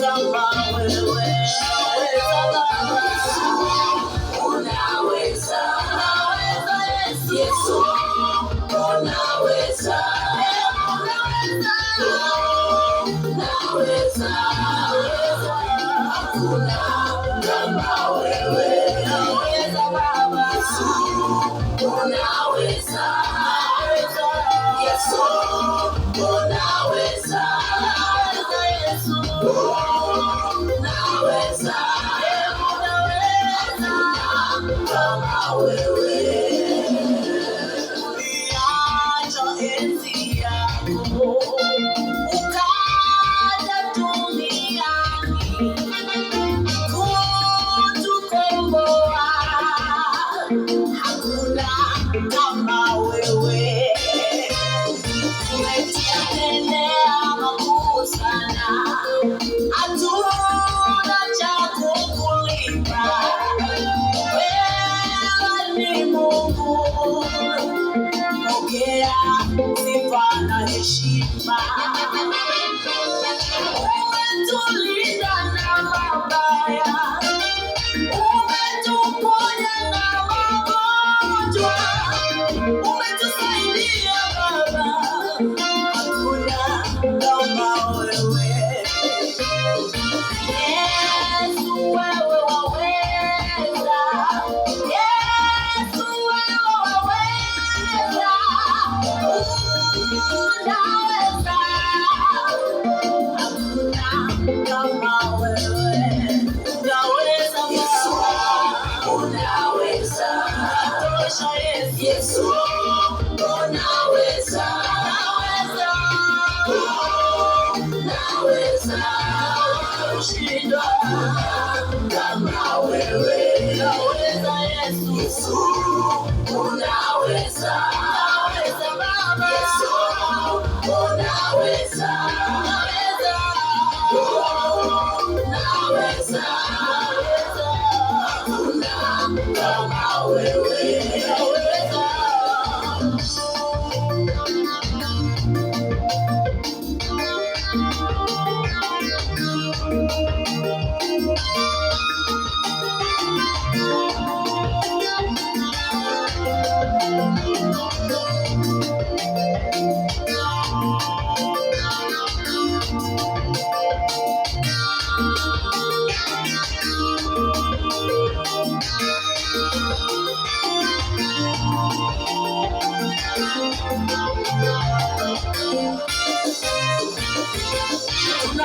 kama wewe. Unaweza Yesu, unaweza, unaweza, hakuna kama wewe. Unaweza Baba, unaweza Yesu, unaweza Yesu, unaweza kama wewe. Uliacha enzi yako ukaja duniani kutukomboa. Hakuna kama wewe. Umetia tendea makuu sana, hatuna cha kukulipa. Pokea sifa na heshima. Umetulinda na mabaya, umetuponya na magonjwa, umetusaidia Baba. Hakuna kama wewe. Yesu wewe waweza, Yesu wewe waweza, unaweza, hakuna kama wewe. Unaweza Baba, unaweza, unatosha Yesu, unaweza, unaweza, kushindwa kama wewe. Unaweza Yesu, unaweza, unaweza Baba, Yesu, unaweza, unaweza, hakuna kama wewe.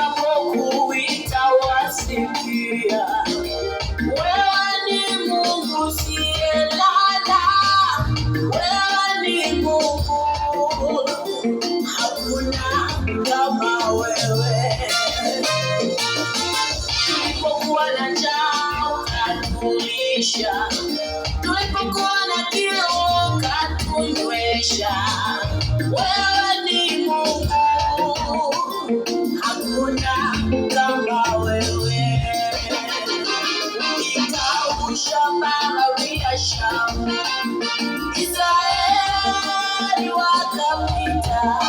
Tunapokuita wasikia. Wewe ni Mungu usiyelala, wewe ni Mungu, hakuna kama wewe. Tulipokuwa na njaa ukatulisha, tulipokuwa na kiu ukatunywesha. Wewe ni Mungu, hakuna kama wewe. Ikausha bahari ya Shamu, Israeli wakapita.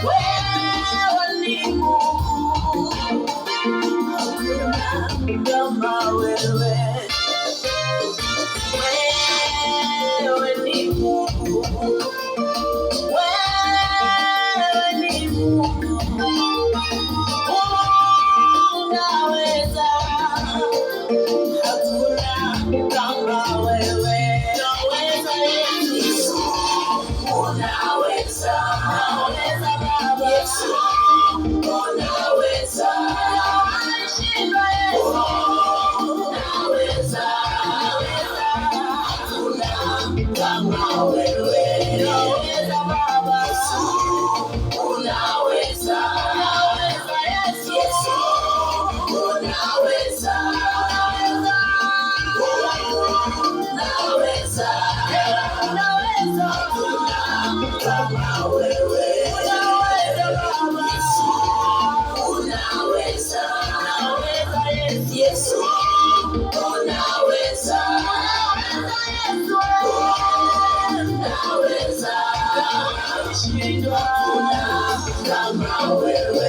Wewe ni Mungu, hakuna kama wewe. Wewe ni Mungu, wewe ni Mungu, unaweza, hakuna kama wewe. Unaweza Yesu, unaweza, unaweza Baba, Yesu, unaweza, unashinda Yesu, unaweza, hakuna kama wewe. Unaweza Baba, Yesu, unaweza, unaweza Yesu, unaweza, unaweza, unaweza, kama wewe. Unaweza Baba, Yesu, unaweza, unaweza Yesu, unaweza, unaweza, kushindwa kama wewe.